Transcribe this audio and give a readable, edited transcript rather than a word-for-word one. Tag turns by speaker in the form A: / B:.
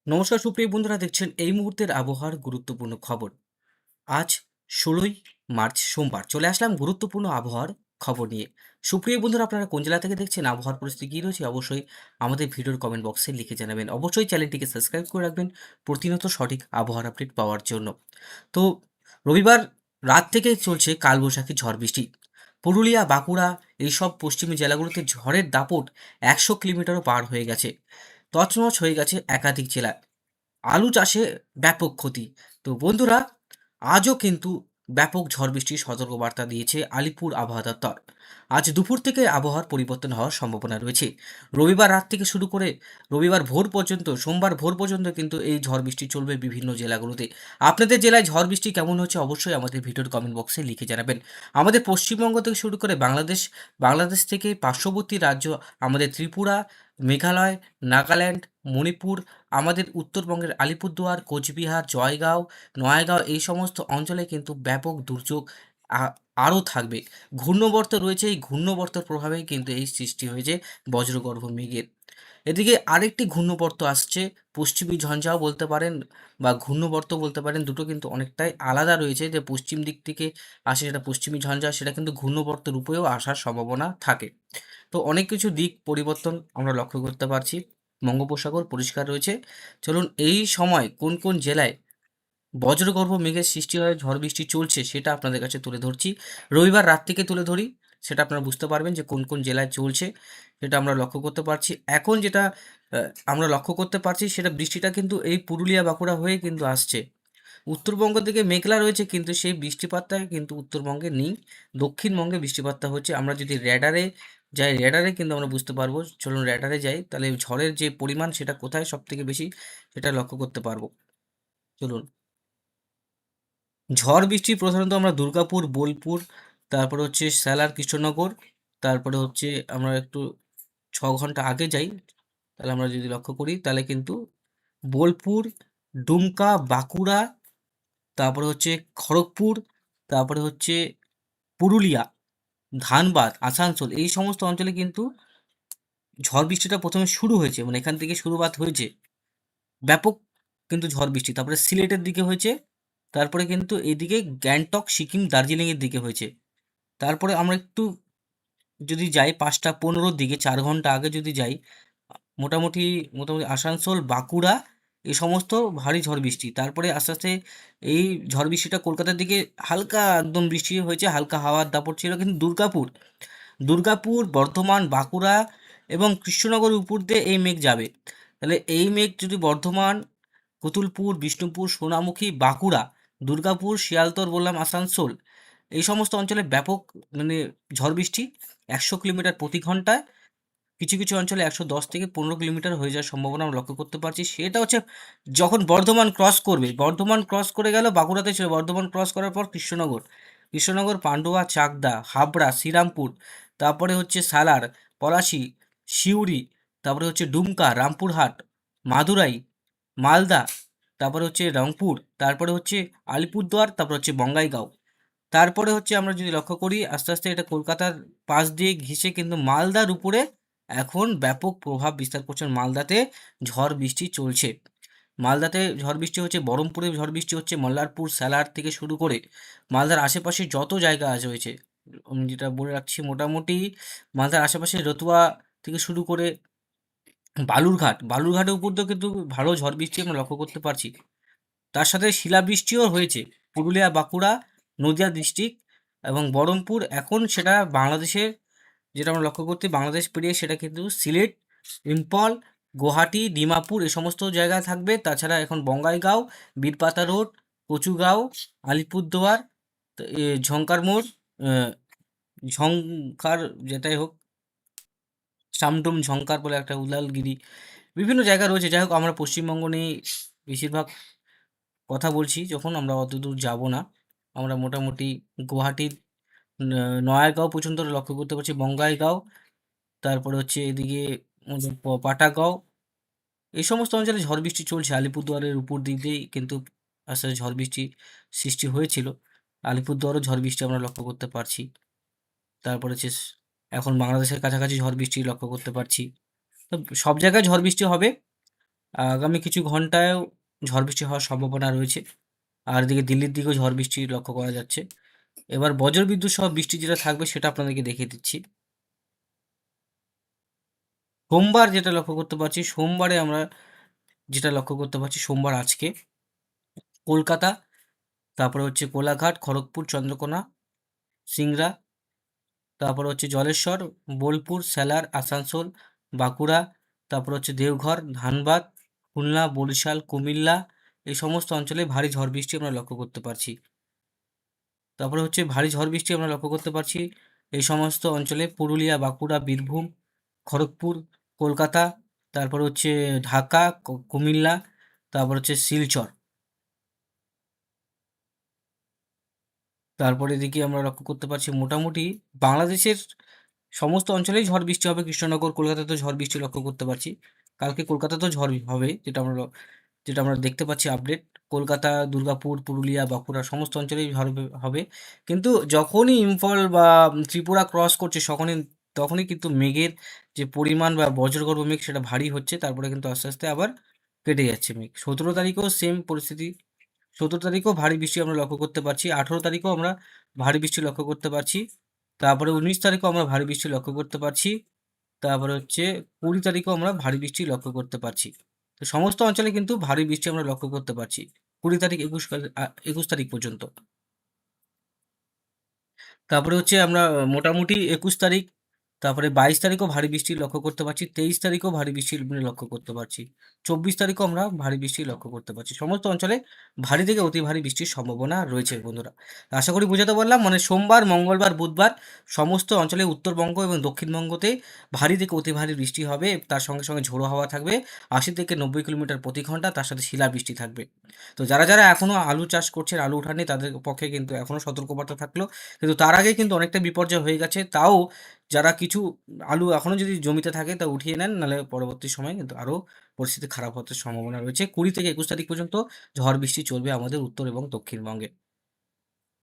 A: নমস্কার সুপ্রিয় বন্ধুরা, দেখছেন এই মুহূর্তের আবহাওয়ার গুরুত্বপূর্ণ খবর। আজ ১৬ই মার্চ সোমবার চলে আসলাম গুরুত্বপূর্ণ আবহাওয়ার খবর নিয়ে। সুপ্রিয় বন্ধুরা, আপনারা কোন জেলা থেকে দেখছেন, আবহাওয়ার পরিস্থিতি কী রয়েছে অবশ্যই আমাদের ভিডিওর কমেন্ট বক্সে লিখে জানাবেন। অবশ্যই চ্যানেলটিকে সাবস্ক্রাইব করে রাখবেন প্রতিনিয়ত সঠিক আবহাওয়ার আপডেট পাওয়ার জন্য। তো রবিবার রাত থেকেই চলছে কালবৈশাখী ঝড় বৃষ্টি। পুরুলিয়া, বাঁকুড়া এইসব পশ্চিমী জেলাগুলোতে ঝড়ের দাপট ১০০ কিলোমিটারও পার হয়ে গেছে। তছনছ হয়ে গেছে একাধিক জেলা। আলু চাষে ব্যাপক ক্ষতি। তো বন্ধুরা, আজও কিন্তু ব্যাপক ঝড় বৃষ্টির সতর্কবার্তা দিয়েছে আলিপুর আবহাওয়া দপ্তর। আজ দুপুর থেকে আবহাওয়ার পরিবর্তন হওয়ার সম্ভাবনা রয়েছে। রবিবার রাত থেকে শুরু করে রবিবার ভোর পর্যন্ত, সোমবার ভোর পর্যন্ত কিন্তু এই ঝড় বৃষ্টি চলবে বিভিন্ন জেলাগুলোতে। আপনাদের জেলায় ঝড় বৃষ্টি কেমন হচ্ছে অবশ্যই আমাদের ভিডিওর কমেন্ট বক্সে লিখে জানাবেন। আমাদের পশ্চিমবঙ্গ থেকে শুরু করে বাংলাদেশ, বাংলাদেশ থেকে পার্শ্ববর্তী রাজ্য আমাদের ত্রিপুরা, মেঘালয়, নাগাল্যান্ড, মণিপুর, আমাদের উত্তরবঙ্গের আলিপুরদুয়ার, কোচবিহার, জয়গাঁও, নয়াগাঁও এই সমস্ত অঞ্চলে কিন্তু ব্যাপক দুর্যোগ আ আরও থাকবে। ঘূর্ণবর্ত রয়েছে, এই ঘূর্ণবর্তের প্রভাবেই কিন্তু এই সৃষ্টি হয়েছে বজ্রগর্ভ মেঘের। এদিকে আরেকটি ঘূর্ণবর্ত আসছে, পশ্চিমী ঝঞ্ঝাও বলতে পারেন বা ঘূর্ণবর্ত বলতে পারেন, দুটো কিন্তু অনেকটাই আলাদা রয়েছে। যে পশ্চিম দিক থেকে আসে সেটা পশ্চিমী ঝঞ্ঝা, সেটা কিন্তু ঘূর্ণবর্ত রূপেও আসার সম্ভাবনা থাকে। তো অনেক কিছু দিক পরিবর্তন আমরা লক্ষ্য করতে পারছি। বঙ্গোপসাগর পরিষ্কার রয়েছে। চলুন এই সময় কোন কোন জেলায় বজ্রগর্ভ মেঘের সৃষ্টি হয়ে ঝড় বৃষ্টি চলছে সেটা আপনাদের কাছে তুলে ধরছি। রবিবার রাত থেকে তুলে ধরি, সেটা আপনারা বুঝতে পারবেন যে কোন কোন জেলায় চলছে সেটা আমরা লক্ষ্য করতে পারছি। এখন যেটা আমরা লক্ষ্য করতে পারছি সেটা বৃষ্টিটা কিন্তু এই পুরুলিয়া, বাঁকুড়া হয়ে কিন্তু আসছে। উত্তরবঙ্গ থেকে মেঘলা রয়েছে কিন্তু সেই বৃষ্টিপাতটা কিন্তু উত্তরবঙ্গে নেই। দক্ষিণবঙ্গে বৃষ্টিপাতটা হচ্ছে। আমরা যদি র্যাডারে যাই, র্যাডারে কিন্তু আমরা বুঝতে পারবো। চলুন র্যাডারে যাই, তাহলে ঝড়ের যে পরিমাণ সেটা কোথায় সবথেকে বেশি সেটা লক্ষ্য করতে পারবো। চলুন। ঝড় বৃষ্টি প্রধানত আমরা দুর্গাপুর, বোলপুর, তারপরে হচ্ছে সালার, কৃষ্ণনগর, তারপরে হচ্ছে আমরা একটু ৬ ঘন্টা আগে যাই, তাহলে আমরা যদি লক্ষ্য করি তাহলে কিন্তু বোলপুর, ডুমকা, বাঁকুড়া, তারপরে হচ্ছে খড়গপুর, তারপরে হচ্ছে পুরুলিয়া, ধানবাদ, আসানসোল এই সমস্ত অঞ্চলে কিন্তু ঝড় বৃষ্টিটা প্রথমে শুরু হয়েছে, মানে এখান থেকে শুরুবাত হয়েছে ব্যাপক কিন্তু ঝড় বৃষ্টি। তারপরে সিলেটের দিকে হয়েছে, তারপরে কিন্তু এইদিকে গ্যাংটক, সিকিম, দার্জিলিংয়ের দিকে হয়েছে। তারপরে আমরা একটু যদি যাই ৫টা ১৫-র দিকে, ৪ ঘন্টা আগে যদি যাই, মোটামুটি মোটামুটি আসানসোল, বাঁকুড়া এই সমস্ত ভারী ঝড় বৃষ্টি। তারপরে আস্তে আস্তে এই ঝড় বৃষ্টিটা কলকাতার দিকে হালকা একদম বৃষ্টি হয়েছে, হালকা হাওয়ার দাপট ছিল। কিন্তু দুর্গাপুর, বর্ধমান, বাঁকুড়া এবং কৃষ্ণনগরের উপর দিয়ে এই মেঘ যাবে। তাহলে এই মেঘ যদি বর্ধমান, কতুলপুর, বিষ্ণুপুর, সোনামুখী, বাঁকুড়া, দুর্গাপুর, শিয়ালদহ বললাম, আসানসোল এই সমস্ত অঞ্চলে ব্যাপক মানে ঝড় বৃষ্টি ১০০ কিলোমিটার প্রতি ঘন্টায়, কিছু কিছু অঞ্চলে ১১০ থেকে ১৫ কিলোমিটার হয়ে যাওয়ার সম্ভাবনা আমরা লক্ষ্য করতে পারছি। সেটা হচ্ছে যখন বর্ধমান ক্রস করবে, বর্ধমান ক্রস করে গেল বাঁকুড়াতে ছিল, বর্ধমান ক্রস করার পর কৃষ্ণনগর, পান্ডুয়া, চাকদা, হাবড়া, শ্রীরামপুর, তারপরে হচ্ছে সালার, পলাশী, সিউড়ি, তারপরে হচ্ছে ডুমকা, রামপুরহাট, মাদুরাই, মালদা, তারপরে হচ্ছে রংপুর, তারপরে হচ্ছে আলিপুরদুয়ার, তারপর হচ্ছে বঙ্গাইগাঁও। তারপরে হচ্ছে আমরা যদি লক্ষ্য করি আস্তে আস্তে এটা কলকাতার পাশ দিয়ে ঘেঁষে কিন্তু মালদার উপরে এখন ব্যাপক প্রভাব বিস্তার করছে। মালদাতে ঝড় বৃষ্টি চলছে। মালদাতে ঝড় বৃষ্টি হচ্ছে, বহরমপুরে ঝড় বৃষ্টি হচ্ছে, মল্লারপুর, সালার থেকে শুরু করে মালদার আশেপাশে যত জায়গা আছে হয়েছে। আমি যেটা বলে রাখছি, মোটামুটি মালদার আশেপাশে রতুয়া থেকে শুরু করে বালুরঘাটের উপর দিয়েও কিন্তু ভালো ঝড় বৃষ্টি আমরা লক্ষ্য করতে পারছি। তার সাথে শিলাবৃষ্টিও হয়েছে পুরুলিয়া, বাঁকুড়া, নদিয়া ডিস্ট্রিক্ট এবং বহরমপুর। এখন সেটা বাংলাদেশের, যেটা আমরা লক্ষ্য করতে বাংলাদেশ পেরিয়ে সেটা কিন্তু সিলেট, ইম্ফল, গুয়াহাটি, ডিমাপুর এই সমস্ত জায়গায় থাকবে। তাছাড়া এখন বঙ্গাইগাঁও, বীরপাতা রোড, কচুগাঁও, আলিপুরদুয়ার, ঝঙ্কার মোড়, আহ, ঝংকার, যেটাই হোক, সামডুম, ঝংকার বলে একটা উলালগিরি, বিভিন্ন জায়গা রয়েছে। যাই হোক, আমরা পশ্চিমবঙ্গ নিয়ে বেশিরভাগ কথা বলছি, যখন আমরা অতদূর যাব না। আমরা মোটামুটি গুয়াহাটির নয়াগাঁও পর্যন্ত লক্ষ্য করতে পারছি, বঙ্গাইগাঁও, তারপরে হচ্ছে এদিকে পাটাগাঁও এই সমস্ত অঞ্চলে ঝড় বৃষ্টি চলছে। আলিপুরদুয়ারের উপর দিক দিয়েই কিন্তু আস্তে আস্তে ঝড় বৃষ্টি সৃষ্টি হয়েছিল। আলিপুরদুয়ারও ঝড় বৃষ্টি আমরা লক্ষ্য করতে পারছি। তারপরে হচ্ছে এখন বাংলাদেশের কাছাকাছি ঝড় বৃষ্টি লক্ষ্য করতে পারছি। তো সব জায়গায় ঝড় বৃষ্টি হবে। আগামী কিছু ঘন্টায়ও ঝড় বৃষ্টি হওয়ার সম্ভাবনা রয়েছে। আর এদিকে দিল্লির দিকেও ঝড় বৃষ্টি লক্ষ্য করা যাচ্ছে। এবার বজ্রবিদ্যুৎ সহ বৃষ্টি যেটা থাকবে সেটা আপনাদেরকে দেখিয়ে দিচ্ছি। সোমবার যেটা লক্ষ্য করতে পারছি, সোমবারে আমরা যেটা লক্ষ্য করতে পারছি, সোমবার আজকে কলকাতা, তারপরে হচ্ছে কোলাঘাট, খড়গপুর, চন্দ্রকোনা, সিংড়া, তারপরে হচ্ছে জলেশ্বর, বোলপুর, সালার, আসানসোল, বাঁকুড়া, তারপর হচ্ছে দেওঘর, ধানবাদ, খুলনা, বরিশাল, কুমিল্লা, এই সমস্ত অঞ্চলে ভারী ঝড় বৃষ্টি আমরা লক্ষ্য করতে পারছি। তারপরে হচ্ছে ভারী ঝড় বৃষ্টি আমরা লক্ষ্য করতে পারছি এই সমস্ত অঞ্চলে পুরুলিয়া, বাঁকুড়া, বীরভূম, খড়গপুর, কলকাতা, তারপর হচ্ছে ঢাকা, কুমিল্লা, তারপর হচ্ছে শিলচর। তারপরে এদিকে আমরা লক্ষ্য করতে পারছি মোটামুটি বাংলাদেশের সমস্ত অঞ্চলেই ঝড় বৃষ্টি হবে। কৃষ্ণনগর, কলকাতাতেও ঝড় বৃষ্টি লক্ষ্য করতে পারছি। কালকে কলকাতাতেও ঝড় হবে, যেটা আমরা দেখতে পাচ্ছি আপডেট। কলকাতা, দুর্গাপুর, পুরুলিয়া, বাঁকুড়া সমস্ত অঞ্চলেই ঝড় হবে। কিন্তু যখনই ইম্ফল বা ত্রিপুরা ক্রস করছে তখনই কিন্তু মেঘের যে পরিমাণ বা বজ্রগর্ভ মেঘ সেটা ভারী হচ্ছে, তারপরে কিন্তু আস্তে আস্তে আবার কেটে যাচ্ছে মেঘ। 17 তারিখেও সেম পরিস্থিতি। 17 তারিখেও ভারী বৃষ্টি আমরা লক্ষ্য করতে পারছি। 18 তারিখেও আমরা ভারী বৃষ্টি লক্ষ্য করতে পারছি। তারপরে 19 তারিখেও আমরা ভারী বৃষ্টি লক্ষ্য করতে পারছি। তারপরে হচ্ছে 20 তারিখেও আমরা ভারী বৃষ্টি লক্ষ্য করতে পারছি। তো সমস্ত অঞ্চলে কিন্তু ভারী বৃষ্টি আমরা লক্ষ্য করতে পারছি 20 তারিখ, 21 তারিখ পর্যন্ত। তারপরে হচ্ছে আমরা মোটামুটি 21 তারিখ, তারপরে 22 তারিখও ভারী বৃষ্টি লক্ষ্য করতে পারছি। 23 তারিখও ভারী বৃষ্টি লক্ষ্য করতে পারছি। 24 তারিখও আমরা ভারী বৃষ্টি লক্ষ্য করতে পারছি। সমস্ত অঞ্চলে ভারী থেকে অতি ভারী বৃষ্টির সম্ভাবনা রয়েছে বন্ধুরা। আশা করি বোঝাতে পারলাম। মানে সোমবার, মঙ্গলবার, বুধবার সমস্ত অঞ্চলে উত্তরবঙ্গ এবং দক্ষিণবঙ্গতে ভারী থেকে অতি ভারী বৃষ্টি হবে। তার সঙ্গে সঙ্গে ঝোড়ো হাওয়া থাকবে 80 থেকে 90 কিলোমিটার প্রতি ঘন্টা, তার সাথে শিলাবৃষ্টি থাকবে। তো যারা যারা এখনও আলু চাষ করছেন, আলু উঠাননি, তাদের পক্ষে কিন্তু এখনও সতর্কবার্তা থাকলো। কিন্তু তার আগে কিন্তু অনেকটা বিপর্যয় হয়ে গেছে। তাও যারা কিছু আলু এখনও যদি জমিতে থাকে তা উঠিয়ে নেন, নাহলে পরবর্তী সময়ে কিন্তু আরও পরিস্থিতি খারাপ হতে সম্ভাবনা রয়েছে। 20 থেকে 21 তারিখ পর্যন্ত ঝড় বৃষ্টি চলবে আমাদের উত্তর এবং দক্ষিণবঙ্গে।